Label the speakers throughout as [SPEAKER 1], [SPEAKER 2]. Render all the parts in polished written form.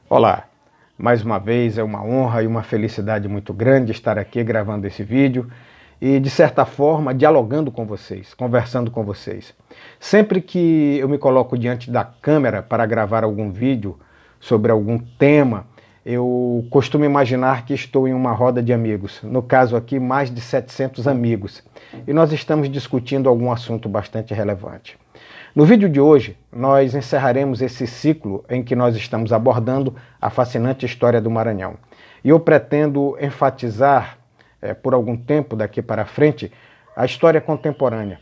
[SPEAKER 1] Olá, mais uma vez é uma honra e uma felicidade muito grande estar aqui gravando esse vídeo e, de certa forma, dialogando com vocês, conversando com vocês. Sempre que eu me coloco diante da câmera para gravar algum vídeo sobre algum tema, eu costumo imaginar que estou em uma roda de amigos, no caso aqui mais de 700 amigos, e nós estamos discutindo algum assunto bastante relevante. No vídeo de hoje, nós encerraremos esse ciclo em que nós estamos abordando a fascinante história do Maranhão. E eu pretendo enfatizar, por algum tempo daqui para frente, a história contemporânea.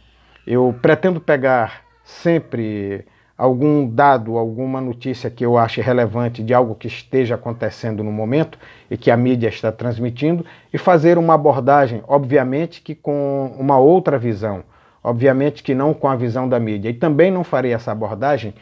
[SPEAKER 1] Eu pretendo pegar sempre algum dado, alguma notícia que eu ache relevante de algo que esteja acontecendo no momento e que a mídia está transmitindo e fazer uma abordagem, obviamente que com uma outra visão. Obviamente que não com a visão da mídia. E também não farei essa abordagem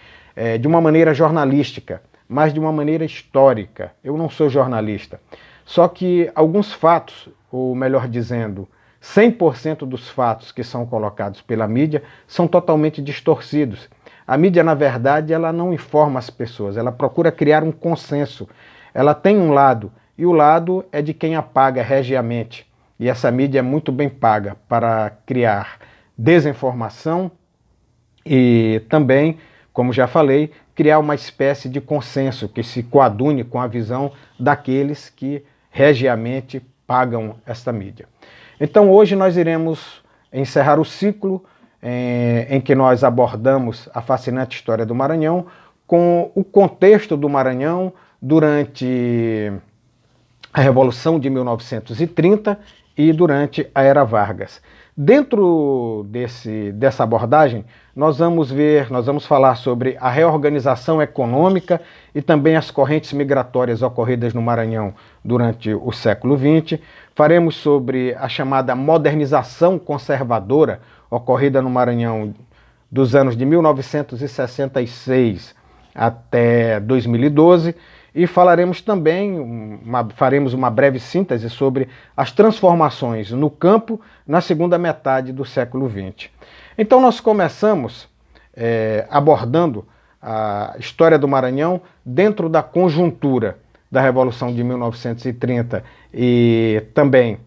[SPEAKER 1] de uma maneira jornalística, mas de uma maneira histórica. Eu não sou jornalista. Só que alguns fatos, ou melhor dizendo, 100% dos fatos que são colocados pela mídia são totalmente distorcidos. A mídia, na verdade, ela não informa as pessoas, ela procura criar um consenso. Ela tem um lado, e o lado é de quem a paga regiamente. E essa mídia é muito bem paga para criar desinformação e também, como já falei, criar uma espécie de consenso que se coadune com a visão daqueles que regiamente pagam esta mídia. Então hoje nós iremos encerrar o ciclo em que nós abordamos a fascinante história do Maranhão com o contexto do Maranhão durante a Revolução de 1930 e durante a Era Vargas. Dentro dessa abordagem, nós vamos falar sobre a reorganização econômica e também as correntes migratórias ocorridas no Maranhão durante o século XX. Faremos sobre a chamada modernização conservadora ocorrida no Maranhão dos anos de 1966 até 2012. E falaremos também, faremos uma breve síntese sobre as transformações no campo na segunda metade do século XX. Então nós começamos abordando a história do Maranhão dentro da conjuntura da Revolução de 1930 e também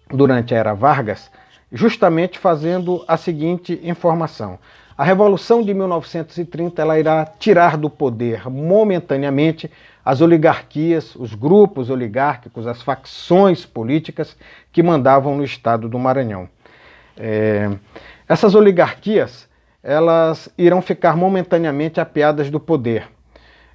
[SPEAKER 1] durante a Era Vargas, justamente fazendo a seguinte informação. A Revolução de 1930 ela irá tirar do poder momentaneamente as oligarquias, os grupos oligárquicos, as facções políticas que mandavam no estado do Maranhão. Essas oligarquias elas irão ficar momentaneamente apeadas do poder.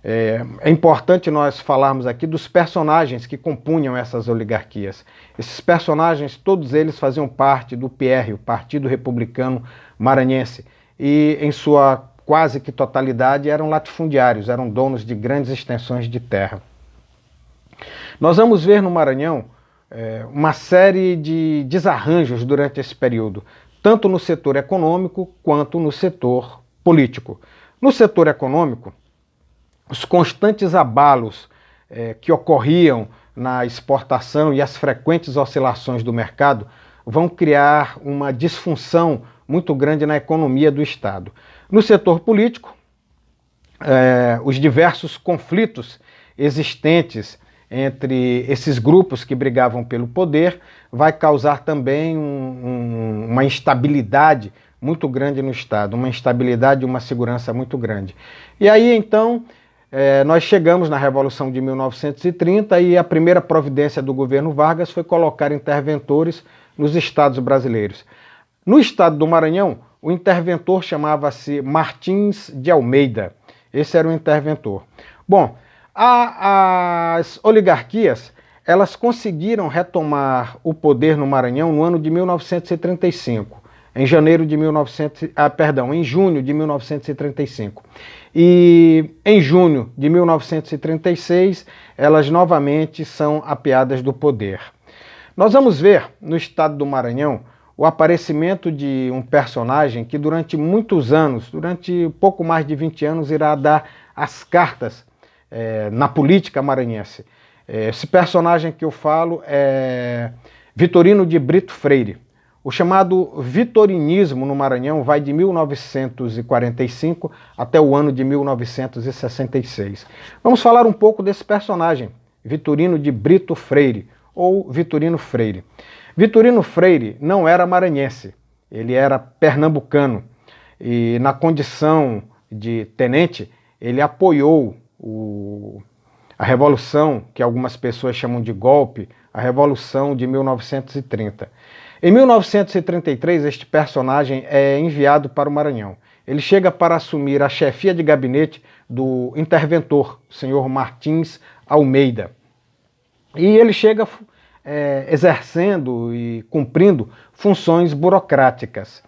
[SPEAKER 1] É importante nós falarmos aqui dos personagens que compunham essas oligarquias. Esses personagens, todos eles faziam parte do PR, o Partido Republicano Maranhense, e em sua quase que totalidade eram latifundiários, eram donos de grandes extensões de terra. Nós vamos ver no Maranhão uma série de desarranjos durante esse período, tanto no setor econômico quanto no setor político. No setor econômico, os constantes abalos que ocorriam na exportação e as frequentes oscilações do mercado vão criar uma disfunção muito grande na economia do Estado. No setor político, os diversos conflitos existentes entre esses grupos que brigavam pelo poder vai causar também uma instabilidade muito grande no Estado, uma instabilidade e uma segurança muito grande. E aí, então, nós chegamos na Revolução de 1930 e a primeira providência do governo Vargas foi colocar interventores nos estados brasileiros. No estado do Maranhão, o interventor chamava-se Martins de Almeida. Esse era o interventor. Bom, as oligarquias, elas conseguiram retomar o poder no Maranhão no ano de 1935, em junho de 1935. E em junho de 1936, elas novamente são apeadas do poder. Nós vamos ver no estado do Maranhão o aparecimento de um personagem que durante muitos anos, durante pouco mais de 20 anos, irá dar as cartas na política maranhense. Esse personagem que eu falo é Vitorino de Brito Freire, O chamado vitorinismo no Maranhão vai de 1945 até o ano de 1966. Vamos falar um pouco desse personagem, Vitorino de Brito Freire, ou Vitorino Freire. Vitorino Freire não era maranhense, ele era pernambucano e, na condição de tenente, ele apoiou a Revolução, que algumas pessoas chamam de golpe, a Revolução de 1930. Em 1933, este personagem é enviado para o Maranhão. Ele chega para assumir a chefia de gabinete do interventor, senhor Martins Almeida. E ele chega exercendo e cumprindo funções burocráticas.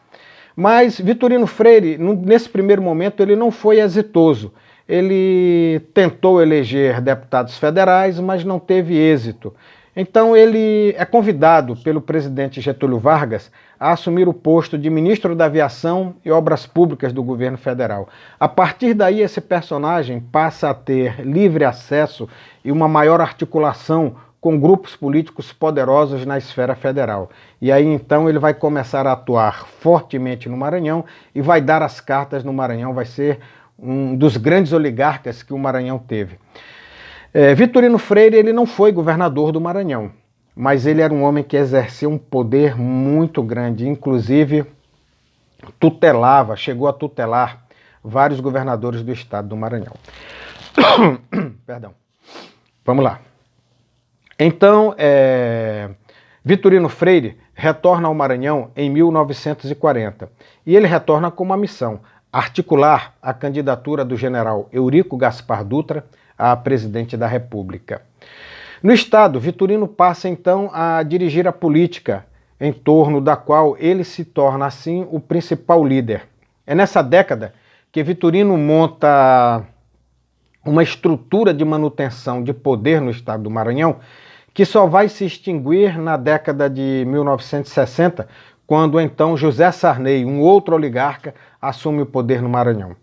[SPEAKER 1] Mas Vitorino Freire, nesse primeiro momento, ele não foi exitoso. Ele tentou eleger deputados federais, mas não teve êxito. Então ele é convidado pelo presidente Getúlio Vargas a assumir o posto de ministro da Aviação e Obras Públicas do governo federal. A partir daí, esse personagem passa a ter livre acesso e uma maior articulação com grupos políticos poderosos na esfera federal. E aí então ele vai começar a atuar fortemente no Maranhão e vai dar as cartas no Maranhão, vai ser um dos grandes oligarcas que o Maranhão teve. Vitorino Freire, ele não foi governador do Maranhão, mas ele era um homem que exercia um poder muito grande, inclusive chegou a tutelar vários governadores do estado do Maranhão. Perdão. Vamos lá. Então, Vitorino Freire retorna ao Maranhão em 1940 e ele retorna com uma missão: articular a candidatura do general Eurico Gaspar Dutra a presidente da República. No estado, Vitorino passa então a dirigir a política, em torno da qual ele se torna assim o principal líder. É nessa década que Vitorino monta uma estrutura de manutenção de poder no estado do Maranhão, que só vai se extinguir na década de 1960, quando então José Sarney, um outro oligarca, assume o poder no Maranhão.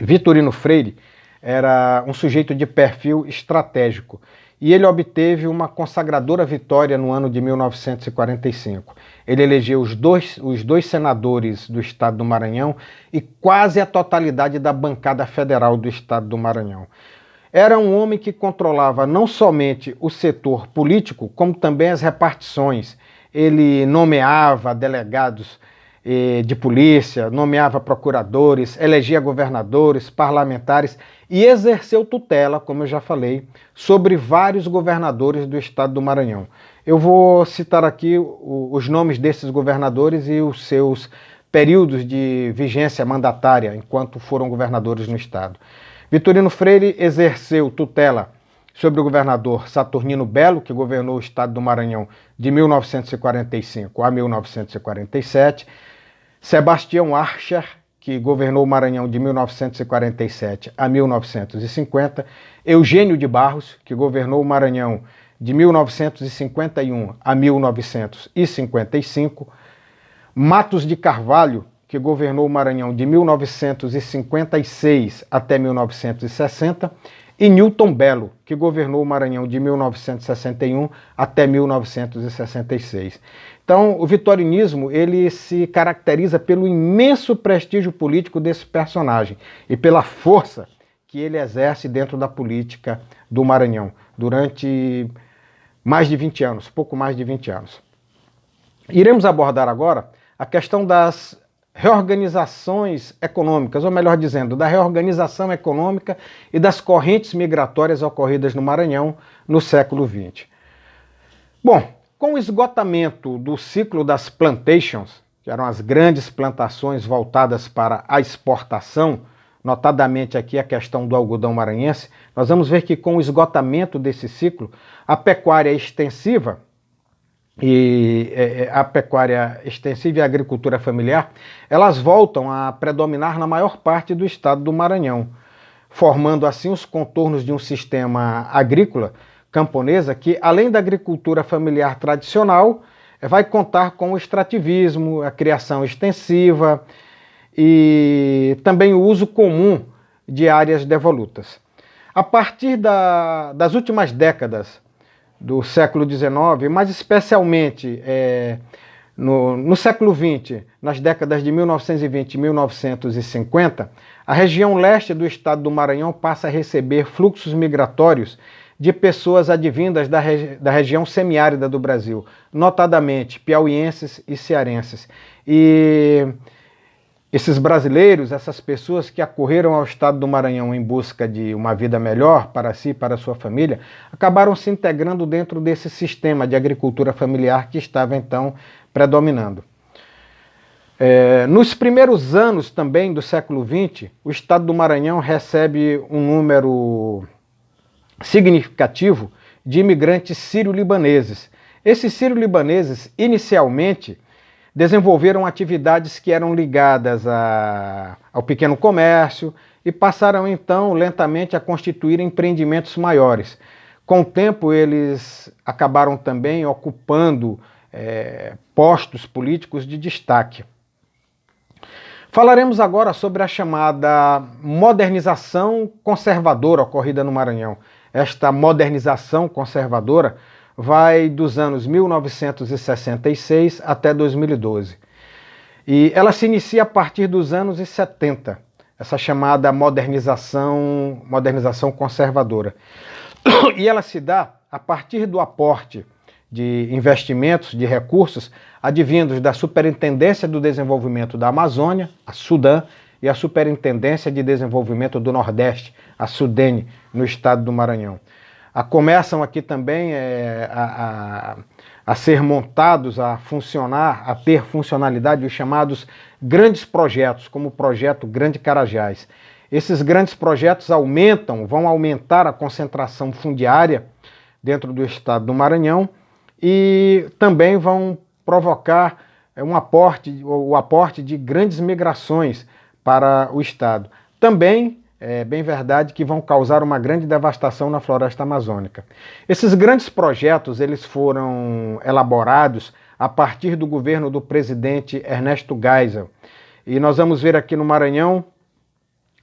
[SPEAKER 1] Vitorino Freire era um sujeito de perfil estratégico e ele obteve uma consagradora vitória no ano de 1945. Ele elegeu os dois senadores do estado do Maranhão e quase a totalidade da bancada federal do estado do Maranhão. Era um homem que controlava não somente o setor político, como também as repartições. Ele nomeava delegados de polícia, nomeava procuradores, elegia governadores, parlamentares e exerceu tutela, como eu já falei, sobre vários governadores do estado do Maranhão. Eu vou citar aqui os nomes desses governadores e os seus períodos de vigência mandatária enquanto foram governadores no estado. Vitorino Freire exerceu tutela sobre o governador Saturnino Belo, que governou o estado do Maranhão de 1945 a 1947, Sebastião Archer, que governou o Maranhão de 1947 a 1950, Eugênio de Barros, que governou o Maranhão de 1951 a 1955, Matos de Carvalho, que governou o Maranhão de 1956 até 1960, e Newton Belo, que governou o Maranhão de 1961 até 1966. Então, o vitorinismo ele se caracteriza pelo imenso prestígio político desse personagem e pela força que ele exerce dentro da política do Maranhão durante mais de 20 anos, pouco mais de 20 anos. Iremos abordar agora a questão das reorganizações econômicas, ou melhor dizendo, da reorganização econômica e das correntes migratórias ocorridas no Maranhão no século XX. Bom, com o esgotamento do ciclo das plantations, que eram as grandes plantações voltadas para a exportação, notadamente aqui a questão do algodão maranhense, nós vamos ver que com o esgotamento desse ciclo, a pecuária extensiva e a agricultura familiar, elas voltam a predominar na maior parte do estado do Maranhão, formando assim os contornos de um sistema agrícola camponesa que, além da agricultura familiar tradicional, vai contar com o extrativismo, a criação extensiva e também o uso comum de áreas devolutas. A partir das últimas décadas do século XIX, mais especialmente No século XX, nas décadas de 1920 e 1950, a região leste do estado do Maranhão passa a receber fluxos migratórios de pessoas advindas da região semiárida do Brasil, notadamente piauienses e cearenses. E esses brasileiros, essas pessoas que acorreram ao estado do Maranhão em busca de uma vida melhor para si e para sua família, acabaram se integrando dentro desse sistema de agricultura familiar que estava então predominando. Nos primeiros anos também do século XX, o estado do Maranhão recebe um número significativo de imigrantes sírio-libaneses. Esses sírio-libaneses, inicialmente, desenvolveram atividades que eram ligadas ao pequeno comércio e passaram então lentamente a constituir empreendimentos maiores. Com o tempo, eles acabaram também ocupando postos políticos de destaque. Falaremos agora sobre a chamada modernização conservadora ocorrida no Maranhão. Esta modernização conservadora vai dos anos 1966 até 2012. E ela se inicia a partir dos anos 70, essa chamada modernização conservadora. E ela se dá a partir do aporte de investimentos, de recursos, advindos da Superintendência do Desenvolvimento da Amazônia, a SUDAM, e a Superintendência de Desenvolvimento do Nordeste, a SUDENE, no estado do Maranhão. Começam aqui também a ser montados, a funcionar, a ter funcionalidade os chamados grandes projetos, como o projeto Grande Carajás. Esses grandes projetos vão aumentar a concentração fundiária dentro do estado do Maranhão e também vão provocar o aporte de grandes migrações para o estado. Também é bem verdade que vão causar uma grande devastação na floresta amazônica. Esses grandes projetos eles foram elaborados a partir do governo do presidente Ernesto Geisel. E nós vamos ver aqui no Maranhão,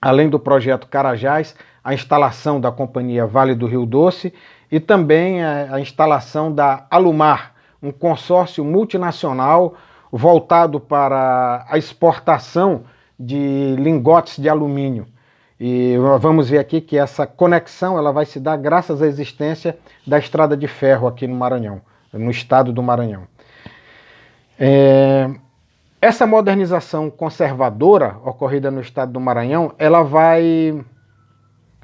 [SPEAKER 1] além do projeto Carajás, a instalação da Companhia Vale do Rio Doce e também a instalação da Alumar, um consórcio multinacional voltado para a exportação de lingotes de alumínio. E vamos ver aqui que essa conexão ela vai se dar graças à existência da estrada de ferro aqui no Maranhão, no estado do Maranhão. Essa modernização conservadora ocorrida no estado do Maranhão, ela vai,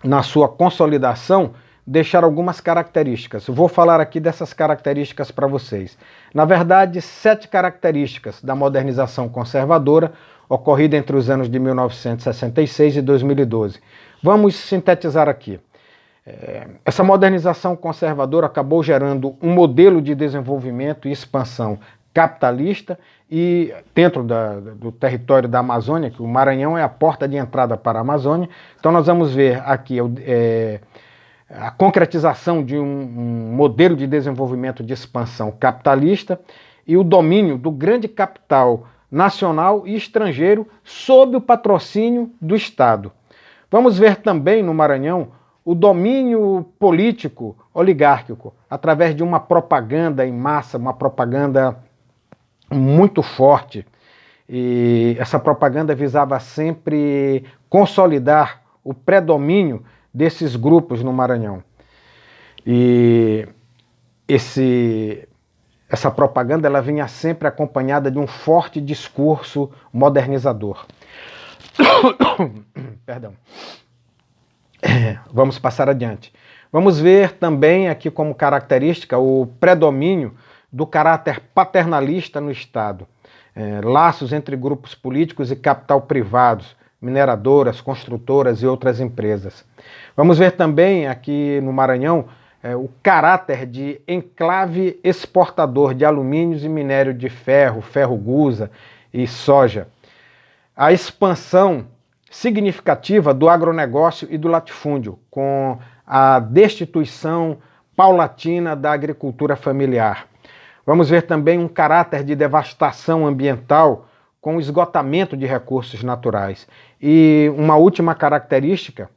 [SPEAKER 1] na sua consolidação, deixar algumas características. Eu vou falar aqui dessas características para vocês. Na verdade, 7 características da modernização conservadora ocorrida entre os anos de 1966 e 2012. Vamos sintetizar aqui. Essa modernização conservadora acabou gerando um modelo de desenvolvimento e expansão capitalista e dentro do território da Amazônia, que o Maranhão é a porta de entrada para a Amazônia. Então nós vamos ver aqui a concretização de um modelo de desenvolvimento de expansão capitalista e o domínio do grande capital nacional e estrangeiro sob o patrocínio do Estado. Vamos ver também no Maranhão o domínio político oligárquico através de uma propaganda em massa, uma propaganda muito forte. E essa propaganda visava sempre consolidar o predomínio desses grupos no Maranhão. E essa propaganda ela vinha sempre acompanhada de um forte discurso modernizador. Perdão. Vamos passar adiante. Vamos ver também aqui como característica o predomínio do caráter paternalista no Estado. Laços entre grupos políticos e capital privados, mineradoras, construtoras e outras empresas. Vamos ver também aqui no Maranhão o caráter de enclave exportador de alumínios e minério de ferro, ferro-gusa e soja. A expansão significativa do agronegócio e do latifúndio, com a destituição paulatina da agricultura familiar. Vamos ver também um caráter de devastação ambiental com o esgotamento de recursos naturais. E uma última característica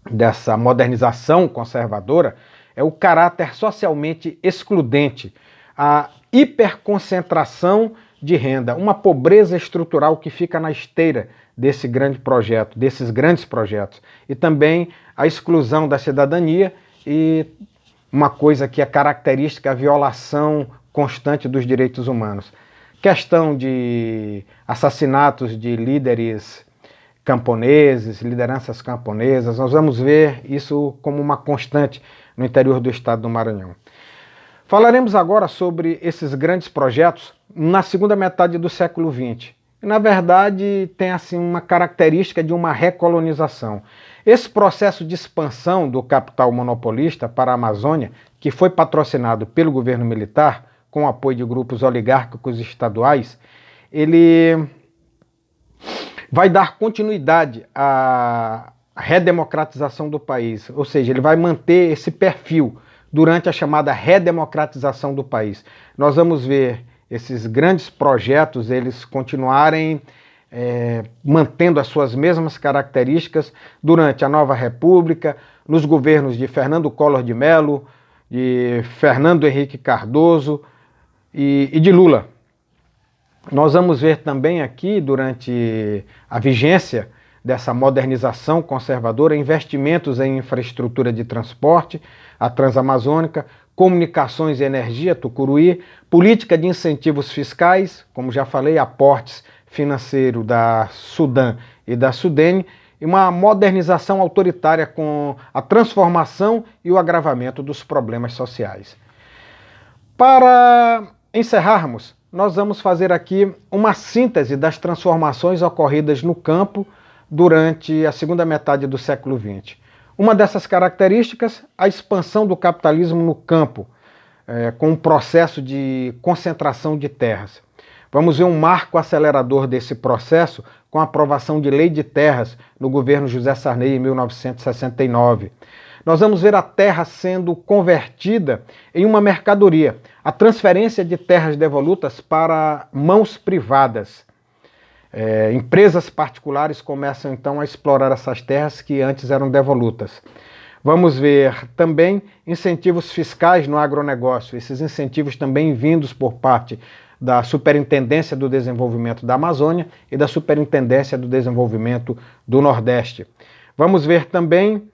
[SPEAKER 1] dessa modernização conservadora é o caráter socialmente excludente, a hiperconcentração de renda, uma pobreza estrutural que fica na esteira desse grande projeto, desses grandes projetos, e também a exclusão da cidadania e uma coisa que é característica, a violação constante dos direitos humanos. Questão de assassinatos de líderes camponeses, lideranças camponesas, nós vamos ver isso como uma constante no interior do estado do Maranhão. Falaremos agora sobre esses grandes projetos na segunda metade do século XX. E, na verdade, tem assim uma característica de uma recolonização. Esse processo de expansão do capital monopolista para a Amazônia, que foi patrocinado pelo governo militar, com o apoio de grupos oligárquicos estaduais, ele vai dar continuidade à redemocratização do país, ou seja, ele vai manter esse perfil durante a chamada redemocratização do país. Nós vamos ver esses grandes projetos, eles continuarem mantendo as suas mesmas características durante a Nova República, nos governos de Fernando Collor de Mello, de Fernando Henrique Cardoso e de Lula. Nós vamos ver também aqui, durante a vigência dessa modernização conservadora, investimentos em infraestrutura de transporte, a Transamazônica, comunicações e energia, Tucuruí, política de incentivos fiscais, como já falei, aportes financeiros da Sudam e da Sudene, e uma modernização autoritária com a transformação e o agravamento dos problemas sociais. Para encerrarmos, nós vamos fazer aqui uma síntese das transformações ocorridas no campo durante a segunda metade do século XX. Uma dessas características, a expansão do capitalismo no campo, com um processo de concentração de terras. Vamos ver um marco acelerador desse processo com a aprovação de Lei de Terras no governo José Sarney em 1969. Nós vamos ver a terra sendo convertida em uma mercadoria, a transferência de terras devolutas para mãos privadas. Empresas particulares começam então a explorar essas terras que antes eram devolutas. Vamos ver também incentivos fiscais no agronegócio, esses incentivos também vindos por parte da Superintendência do Desenvolvimento da Amazônia e da Superintendência do Desenvolvimento do Nordeste. Vamos ver também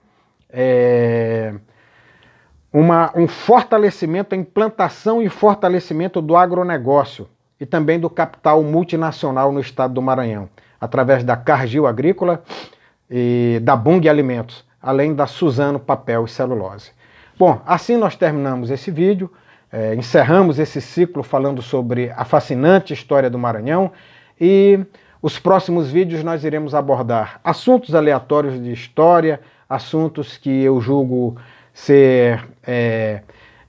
[SPEAKER 1] um fortalecimento, a implantação e fortalecimento do agronegócio e também do capital multinacional no estado do Maranhão, através da Cargill Agrícola e da Bunge Alimentos, além da Suzano Papel e Celulose. Bom, assim nós terminamos esse vídeo, encerramos esse ciclo falando sobre a fascinante história do Maranhão e os próximos vídeos nós iremos abordar assuntos aleatórios de história, assuntos que eu julgo ser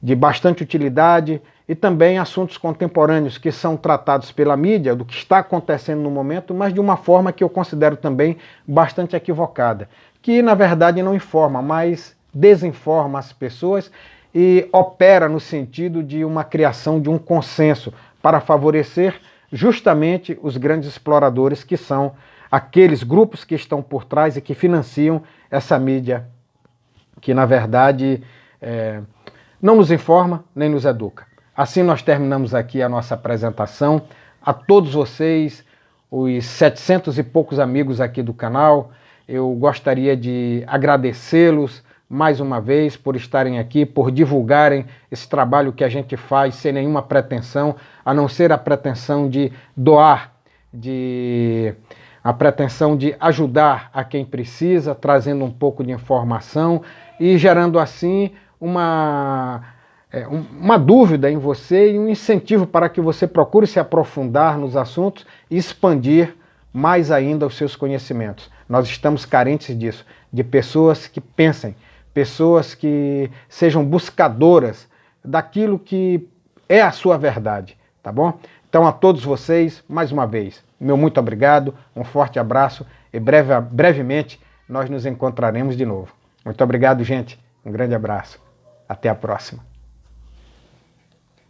[SPEAKER 1] de bastante utilidade e também assuntos contemporâneos que são tratados pela mídia, do que está acontecendo no momento, mas de uma forma que eu considero também bastante equivocada, que na verdade não informa, mas desinforma as pessoas e opera no sentido de uma criação de um consenso para favorecer justamente os grandes exploradores, que são aqueles grupos que estão por trás e que financiam essa mídia que, na verdade, não nos informa nem nos educa. Assim nós terminamos aqui a nossa apresentação. A todos vocês, os 700 e poucos amigos aqui do canal, eu gostaria de agradecê-los mais uma vez por estarem aqui, por divulgarem esse trabalho que a gente faz sem nenhuma pretensão, a não ser a pretensão de doar, a pretensão de ajudar a quem precisa, trazendo um pouco de informação e gerando assim uma dúvida em você e um incentivo para que você procure se aprofundar nos assuntos e expandir mais ainda os seus conhecimentos. Nós estamos carentes disso, de pessoas que pensem, pessoas que sejam buscadoras daquilo que é a sua verdade, tá bom? Então a todos vocês, mais uma vez, meu muito obrigado, um forte abraço e brevemente nós nos encontraremos de novo. Muito obrigado, gente. Um grande abraço. Até a próxima.